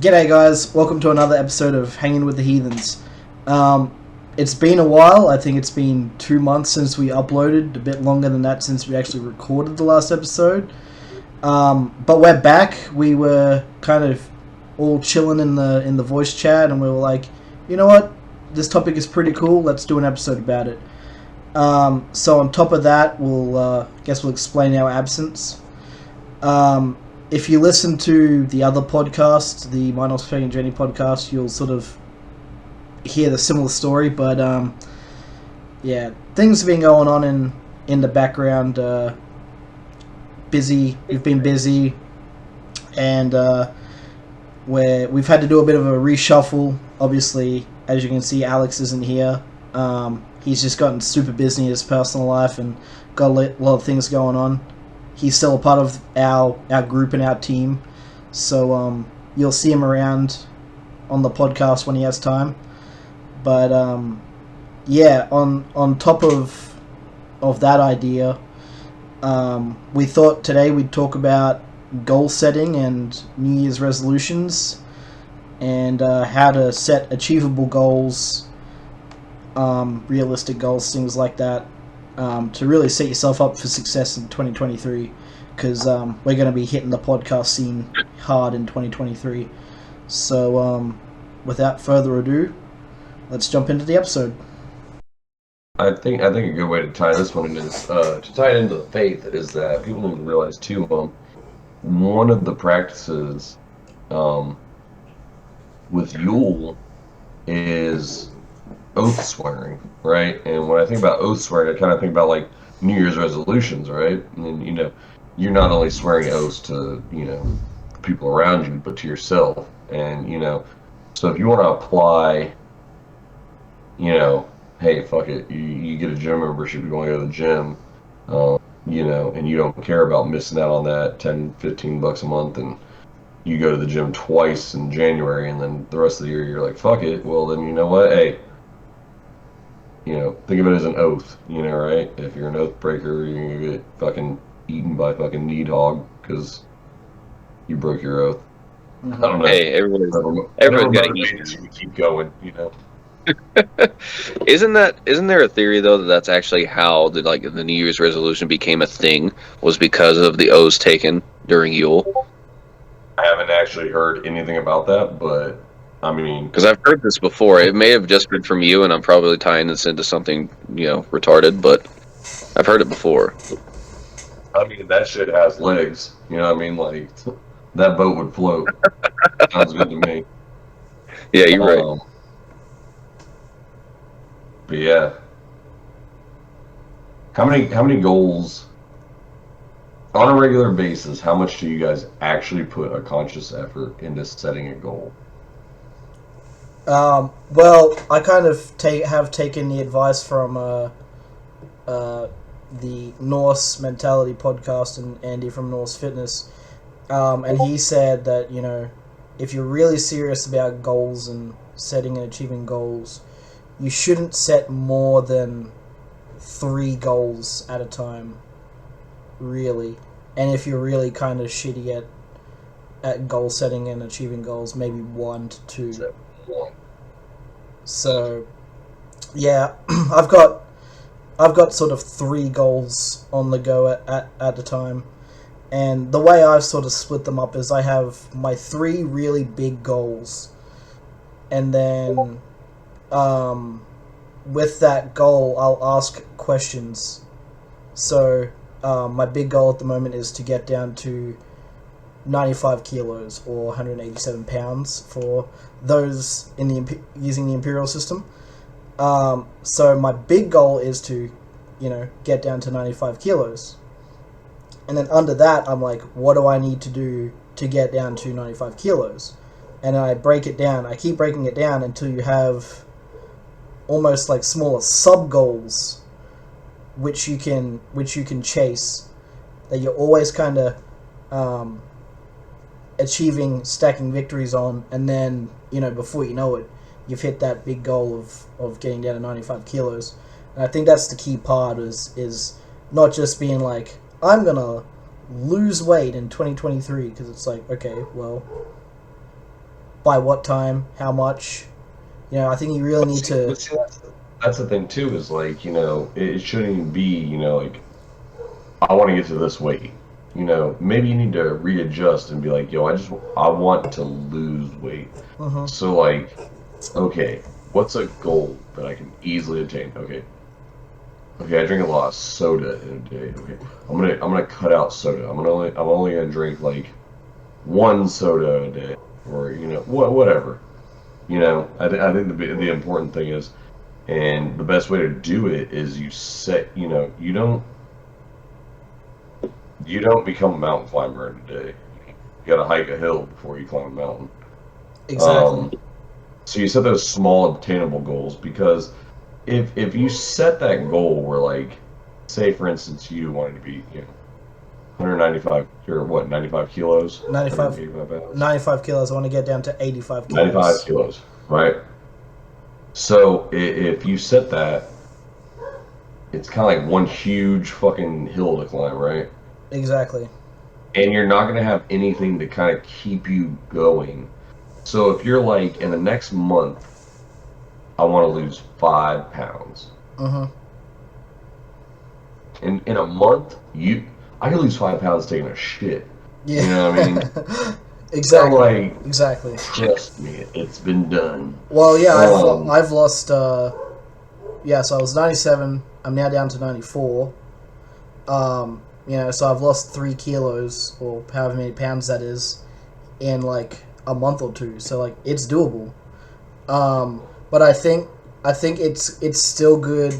G'day guys, welcome to another episode of Hanging with the Heathens. It's been a while, I think it's been 2 months since we uploaded, a bit longer than that since we actually recorded the last episode. But we're back. We were kind of all chilling in the voice chat and we were like, you know what, this topic is pretty cool, let's do an episode about it. So on top of that, we'll explain our absence. If you listen to the other podcast, the Minus Fang and Jenny podcast, you'll sort of hear the similar story. But yeah, things have been going on in the background. Busy. We've been busy, and we've had to do a bit of a reshuffle. Obviously, as you can see, Alex isn't here. He's just gotten super busy in his personal life and got a lot of things going on. He's still a part of our group and our team, so you'll see him around on the podcast when he has time. But yeah, on top of that idea, we thought today we'd talk about goal setting and New Year's resolutions, and how to set achievable goals, realistic goals, things like that. To really set yourself up for success in 2023, because we're going to be hitting the podcast scene hard in 2023. So without further ado, let's jump into the episode. I think a good way to tie this one in is to tie it into the faith is that people don't realize too. One of the practices with Yule is oath swearing, right? And when I think about oath swearing, I kind of think about like New Year's resolutions, right? And you're not only swearing oaths to people around you, but to yourself. And so if you want to apply, hey, fuck it, you get a gym membership, you want to go to the gym, and you don't care about missing out on that $10-15 a month, and you go to the gym twice in January, and then the rest of the year you're like, fuck it. Well, then you know what? Hey. Think of it as an oath, right? If you're an oath breaker, you're going to get fucking eaten by fucking Needhog because you broke your oath. Mm-hmm. I don't know. Hey, everyone's got to eat. You keep going, Isn't there a theory though that's actually how the New Year's resolution became a thing, was because of the oaths taken during Yule? I haven't actually heard anything about that, but I mean, because I've heard this before. It may have just been from you, and I'm probably tying this into something retarded, but I've heard it before. I mean, that shit has legs. You know what I mean? Like, that boat would float. Sounds good to me. Yeah, you're right. But yeah, how many goals on a regular basis? How much do you guys actually put a conscious effort into setting a goal? Well, I kind of have taken the advice from the Norse Mentality podcast and Andy from Norse Fitness, and he said that if you're really serious about goals and setting and achieving goals, you shouldn't set more than 3 goals at a time, really. And if you're really kind of shitty at goal setting and achieving goals, maybe 1 to 2. So, yeah, I've got sort of 3 goals on the go at a time, and the way I've sort of split them up is I have my 3 really big goals, and then with that goal I'll ask questions. So my big goal at the moment is to get down to 95 kilos or 187 pounds for those using the imperial system. So my big goal is to get down to 95 kilos, and then under that I'm like, what do I need to do to get down to 95 kilos? And I break it down. I keep breaking it down until you have almost like smaller sub goals which you can chase, that you're always kind of achieving, stacking victories on, and then before you know it, you've hit that big goal of getting down to 95 kilos. And I think that's the key part, is not just being like, I'm gonna lose weight in 2023, because it's like, okay, well, by what time, how much. You know, I think you really need to. But see, that's the thing too. Is like, you know, it shouldn't even be, you know, like, I want to get to this weight. You know, maybe you need to readjust and be like, yo, I want to lose weight. So like, okay, what's a goal that I can easily attain? Okay, I drink a lot of soda in a day. Okay, I'm gonna cut out soda. I'm only gonna drink like one soda a day, or you know, whatever. You know, I think the important thing is, and the best way to do it is you set. You know, you don't become a mountain climber in a day. You gotta hike a hill before you climb a mountain. Exactly. So you set those small obtainable goals, because if you set that goal where, like, say for instance you wanted to be, you know, 195 or what, 95 kilos, 95 pounds, 95 kilos. I want to get down to 85 kilos. 95 kilos, right? So if you set that, it's kind of like one huge fucking hill to climb, right? Exactly. And you're not going to have anything to kind of keep you going. So if you're like, in the next month, I want to lose 5 pounds. In a month, I can lose 5 pounds taking a shit. Yeah. You know what I mean? Exactly. So, like, exactly. Trust me, it's been done. Well, yeah, I've lost. Yeah, so I was 97. I'm now down to 94. You know, so I've lost 3 kilos, or however many pounds that is, in like a month or two. So like, it's doable. But I think it's still good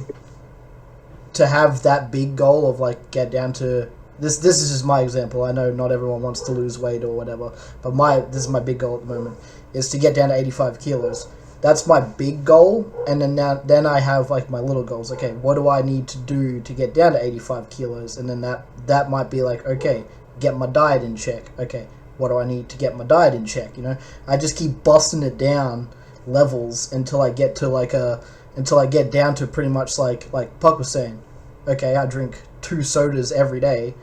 to have that big goal of like, get down to this. This is just my example. I know not everyone wants to lose weight or whatever, but this is my big goal at the moment, is to get down to 85 kilos. That's my big goal, and then I have like my little goals. Okay, what do I need to do to get down to 85 kilos? And then that might be like, okay, get my diet in check. Okay, what do I need to get my diet in check? You know, I just keep busting it down levels until I get down to pretty much like Puck was saying. Okay, I drink 2 sodas every day.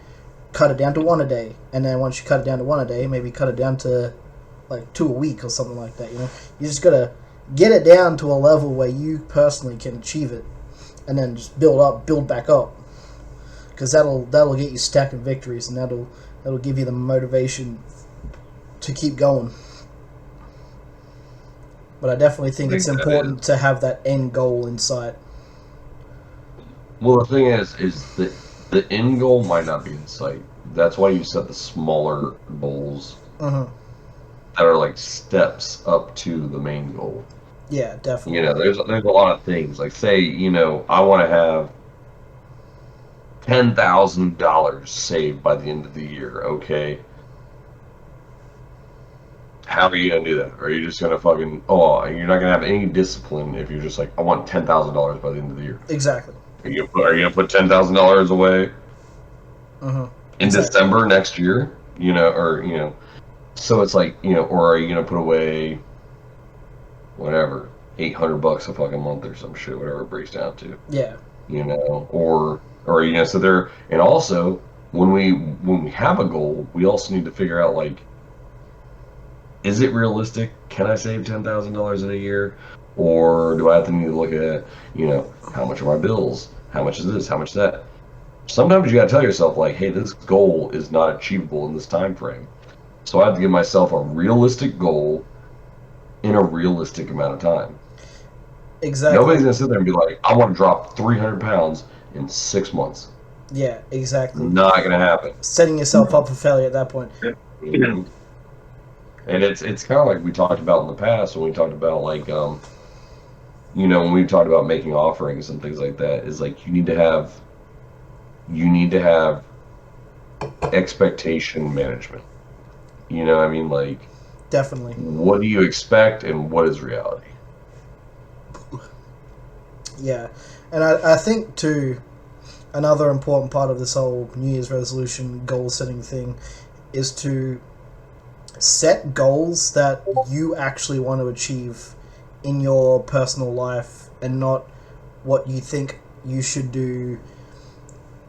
Cut it down to 1 a day, and then once you cut it down to 1 a day, maybe cut it down to like 2 a week or something like that. You know, you just gotta get it down to a level where you personally can achieve it, and then just build back up, because that'll get you stacking victories, and that'll give you the motivation to keep going. But I definitely think it's important to have that end goal in sight. Well, the thing is that the end goal might not be in sight. That's why you set the smaller goals that are like steps up to the main goal. Yeah, definitely. You know, there's a lot of things. Like, say, you know, I want to have $10,000 saved by the end of the year. Okay, how are you gonna do that? Are you just gonna fucking you're not gonna have any discipline if you're just like, I want $10,000 by the end of the year. Exactly. Are you gonna put $10,000 away in December next year? You know, or you know, so it's like, you know, or are you gonna put away whatever, $800 a fucking month or some shit, whatever it breaks down to. Yeah. You know, or you know, so there, and also when we have a goal, we also need to figure out, like, is it realistic? Can I save $10,000 in a year, or do I have to need to look at, you know, how much are my bills? How much is this? How much is that? Sometimes you gotta tell yourself, like, hey, this goal is not achievable in this time frame, so I have to give myself a realistic goal in a realistic amount of time. Exactly. Nobody's gonna sit there and be like, I want to drop 300 pounds in 6 months. Yeah, exactly. Not gonna happen. Setting yourself up for failure at that point. And it's kind of like we talked about in the past, when we talked about, like, you know, when we talked about making offerings and things like that, is like, you need to have expectation management. You know what I mean? Like, definitely. What do you expect and what is reality? Yeah. And I think, too, another important part of this whole New Year's resolution goal setting thing is to set goals that you actually want to achieve in your personal life, and not what you think you should do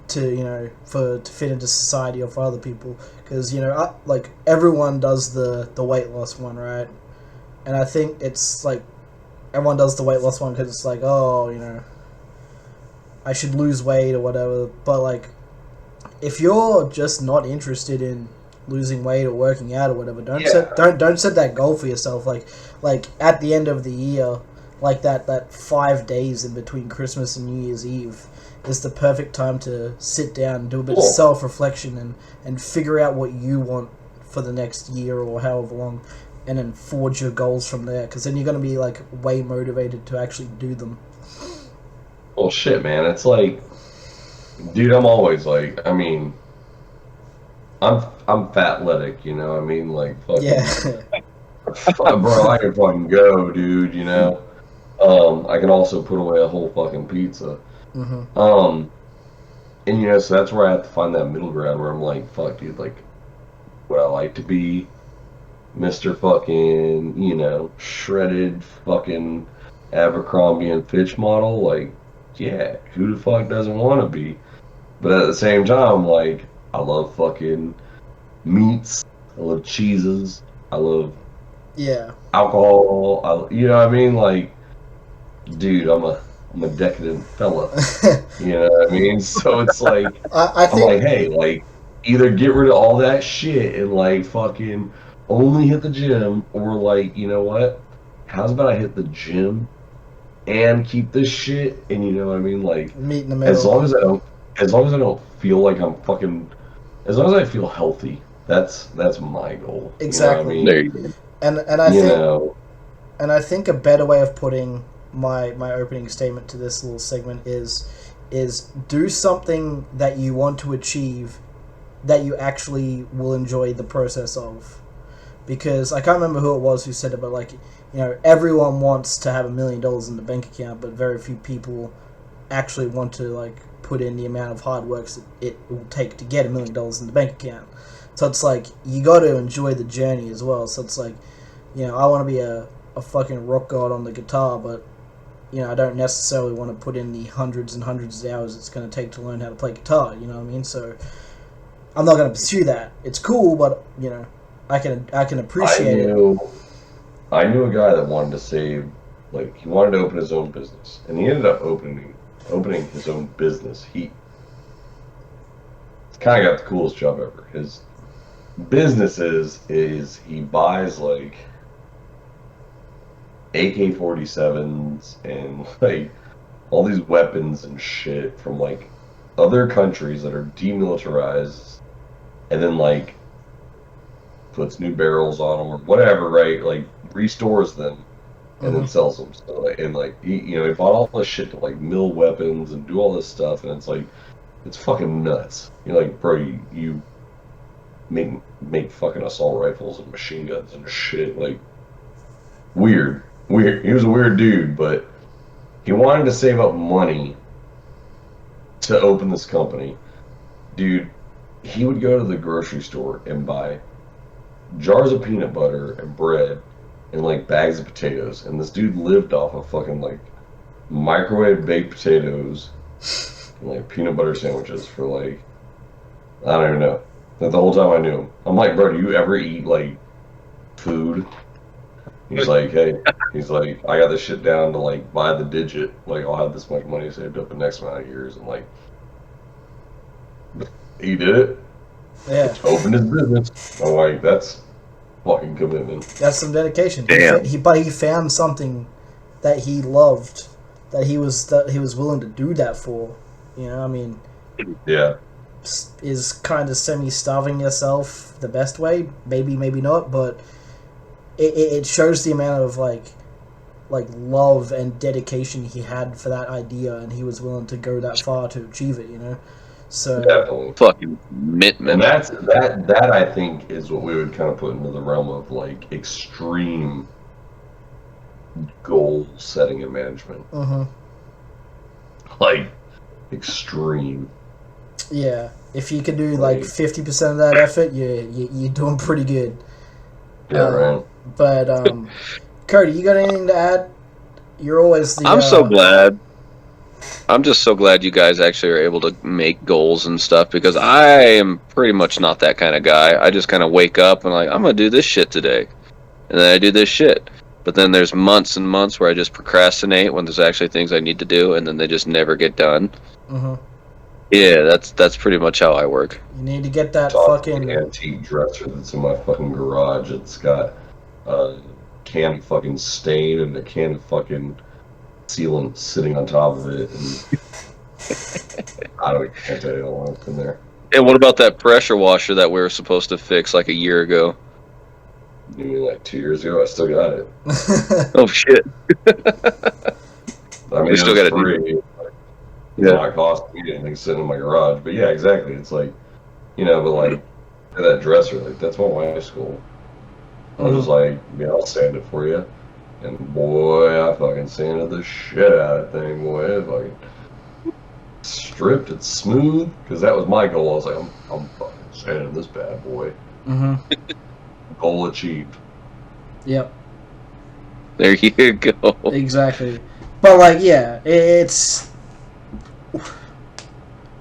to, you know, to fit into society or for other people. Because, you know, like, everyone does the weight loss one, right? And I think it's like everyone does the weight loss one because it's like, oh, you know, I should lose weight or whatever. But like, if you're just not interested in losing weight or working out or whatever, don't set that goal for yourself. Like at the end of the year, like that 5 days in between Christmas and New Year's Eve is the perfect time to sit down and do a bit of self-reflection and figure out what you want for the next year or however long, and then forge your goals from there, because then you're going to be like way motivated to actually do them. Well, shit, man. It's like, dude, I'm always like, I mean, I'm fatletic, you know. I mean, like, fucking, Yeah. bro, I can fucking go, dude. You know. I can also put away a whole fucking pizza. Mm-hmm. And you know, so that's where I have to find that middle ground where I'm like, fuck, dude, like, would I like to be Mr. fucking, you know, shredded fucking Abercrombie and Fitch model? Like, yeah, who the fuck doesn't want to be? But at the same time, like, I love fucking meats, I love cheeses, I love alcohol, you know what I mean? Like, dude, I'm a decadent fella. You know what I mean? So it's like, I think, I'm like, hey, like, either get rid of all that shit and like fucking only hit the gym, or like, you know what? How's about I hit the gym and keep this shit, and you know what I mean? Like, meet in the middle. as long as I don't feel like I'm fucking, as long as I feel healthy, that's my goal. Exactly. You know what I mean? There you go. And I think a better way of putting my opening statement to this little segment is do something that you want to achieve that you actually will enjoy the process of. Because I can't remember who it was who said it, but like, you know, everyone wants to have $1 million in the bank account, but very few people actually want to like put in the amount of hard work that it will take to get $1 million in the bank account. So it's like, you got to enjoy the journey as well. So it's like, you know, I want to be a fucking rock god on the guitar, but you know, I don't necessarily want to put in the hundreds and hundreds of hours it's going to take to learn how to play guitar, you know what I mean? So I'm not going to pursue that. It's cool, but you know, I can appreciate it. I knew a guy that wanted to save, like, he wanted to open his own business, and he ended up opening his own business. He's kind of got the coolest job ever. His business is he buys like AK-47s and like all these weapons and shit from like other countries that are demilitarized, and then like puts new barrels on them or whatever, right? Like restores them and then sells them. So like, and like he bought all this shit to like mill weapons and do all this stuff, and it's like, it's fucking nuts. You're like, bro, you make fucking assault rifles and machine guns and shit. Like, weird. He was a weird dude, but he wanted to save up money to open this company. Dude, he would go to the grocery store and buy jars of peanut butter and bread and like bags of potatoes, and this dude lived off of fucking like microwave baked potatoes and like peanut butter sandwiches for like, I don't even know. Like, the whole time I knew him, I'm like, bro, do you ever eat like food? He's like, hey, he's like, I got this shit down to like buy the digit. Like, I'll have this much money saved up the next amount of years, and like, he did it. Yeah. Opened his business. I'm like, that's fucking commitment. That's some dedication. Damn. But he found something that he loved, that he was willing to do that for. You know, I mean, Yeah. is kind of semi-starving yourself the best way? Maybe, maybe not, but it shows the amount of like love and dedication he had for that idea, and he was willing to go that far to achieve it, you know? So Definitely. Fucking commitment. And that I think is what we would kind of put into the realm of like extreme goal setting and management. Like, extreme. Yeah, if you can do like 50% of that effort, you're doing pretty good. Yeah, right. But Cody, you got anything to add? You're always the. I'm so glad. I'm just so glad you guys actually are able to make goals and stuff, because I am pretty much not that kind of guy. I just kind of wake up and like, I'm gonna do this shit today, and then I do this shit. But then there's months and months where I just procrastinate when there's actually things I need to do, and then they just never get done. Mm-hmm. Yeah, that's pretty much how I work. You need to get that Talk to fucking the antique dresser that's in my fucking garage. It's got a can of fucking stain and a can of fucking sealant sitting on top of it. And I can't tell you how long it's been there. And what about that pressure washer that we were supposed to fix like a year ago? You mean like 2 years ago? I still got it. Oh shit! I mean, We still it was got it. free. It's not costing me anything sitting in my garage. But yeah, exactly. It's like, but like that dresser, like that's my wife's school. I was just like, yeah, I'll sand it for you. And boy, I fucking sanded the shit out of that thing, boy. It fucking stripped, it's smooth. Because that was my goal. I was like, I'm fucking sanding this bad boy. Mm-hmm. Goal achieved. Yep. There you go. Exactly. But like, yeah, it's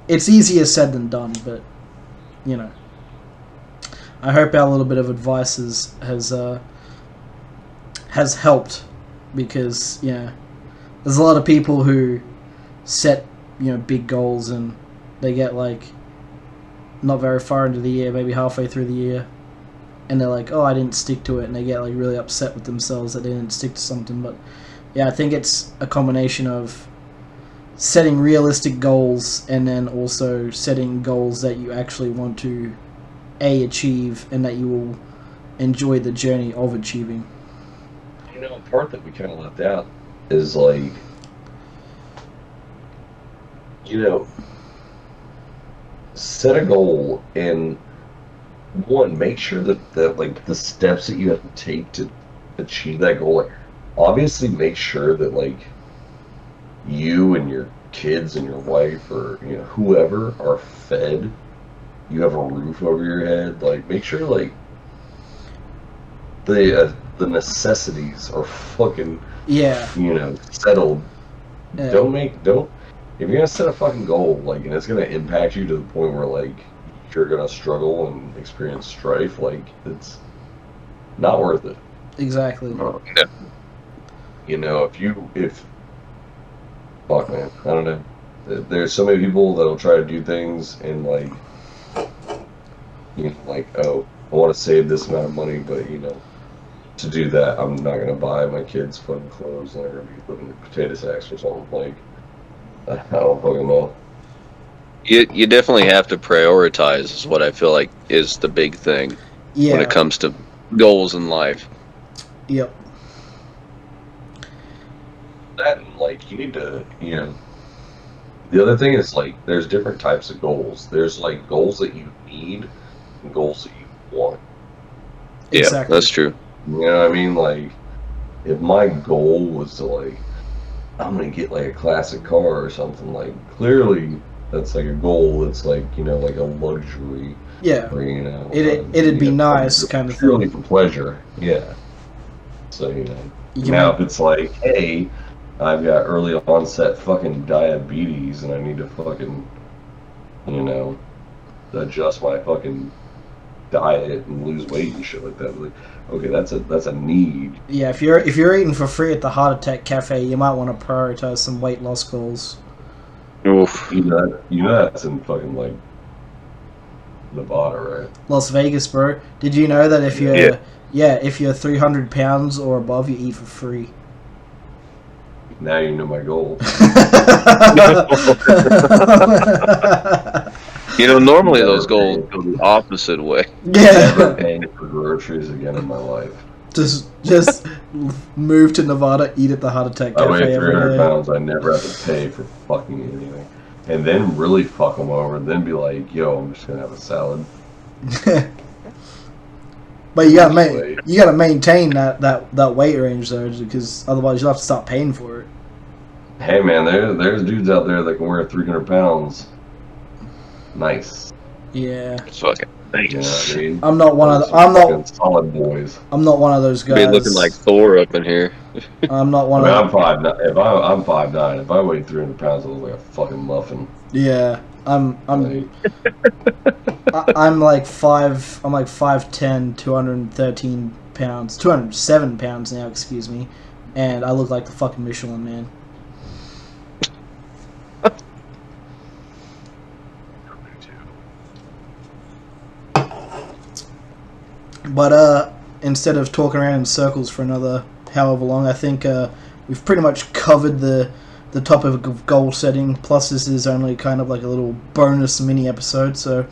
easier said than done. But I hope our little bit of advice has helped, because there's a lot of people who set big goals and they get like not very far into the year, maybe halfway through the year, and they're like, oh, I didn't stick to it, and they get like really upset with themselves that they didn't stick to something. But yeah, I think it's a combination of setting realistic goals and then also setting goals that you actually want to achieve and that you will enjoy the journey of achieving. A part that we kind of left out is like, set a goal and one, make sure that like the steps that you have to take to achieve that goal, like obviously make sure that like you and your kids and your wife or whoever are fed, you have a roof over your head, like make sure like the necessities are fucking settled. Yeah. Don't if you're gonna set a fucking goal like and it's gonna impact you to the point where like you're gonna struggle and experience strife, like it's not worth it. Exactly. If fuck man, I don't know. There's so many people that'll try to do things and like oh, I want to save this amount of money, but to do that I'm not gonna buy my kids fucking clothes and they're gonna be living in potato sacks or something. Like I don't fucking know. You definitely have to prioritize, is what I feel like is the big thing when it comes to goals in life. Yep. That and like you need to the other thing is like there's different types of goals. There's like goals that you need and goals that you want. Yeah, Exactly. that's true. You know what I mean? Like if my goal was to like I'm gonna get like a classic car or something, like clearly that's like a goal that's like like a luxury. Yeah. Or, It'd be nice kind of purely thing. for pleasure. Yeah. So You now if it's like, hey, I've got early onset fucking diabetes and I need to fucking adjust my fucking diet and lose weight and shit like that. Like, okay, that's a need. Yeah, if you're eating for free at the Heart Attack Cafe, you might want to prioritize some weight loss goals. Oof. That's in fucking like Nevada, right? Las Vegas, bro. Did you know that if you're if you're 300 pounds or above, you eat for free? Now you know my goal. Normally those goals go the opposite way. Never paying for groceries again in my life. Just move to Nevada, eat at the Heart Attack I Cafe weigh 300 every day. pounds. I never have to pay for fucking anything, and then really fuck them over. And then be like, yo, I'm just gonna have a salad. But you gotta maintain that weight range though, because otherwise you'll have to stop paying for it. Hey man, there's dudes out there that can wear 300 pounds. Nice. Yeah. It's fucking nice. You know what I mean? I'm not one of solid boys. I'm not one of those guys. Be looking like Thor up in here. I'm not one I'm of. 5'9". I'm 5'9". If I weighed 300 pounds, I look like a fucking muffin. Yeah, I'm Like, I'm like 5'10", 213 pounds, 207 pounds now, excuse me, and I look like the fucking Michelin Man. But instead of talking around in circles for another however long, I think we've pretty much covered the topic of goal setting. Plus, this is only kind of like a little bonus mini episode, so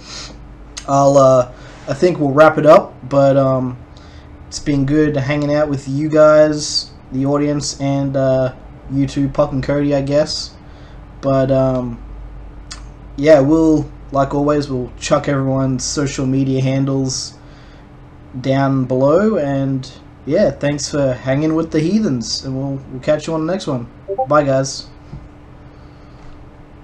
I think we'll wrap it up. But it's been good hanging out with you guys, the audience, and you two, Puck and Cody, I guess. But yeah, we'll, like always, we'll chuck everyone's social media handles down below, and yeah, thanks for hanging with the Heathens, and we'll catch you on the next one. Bye, guys.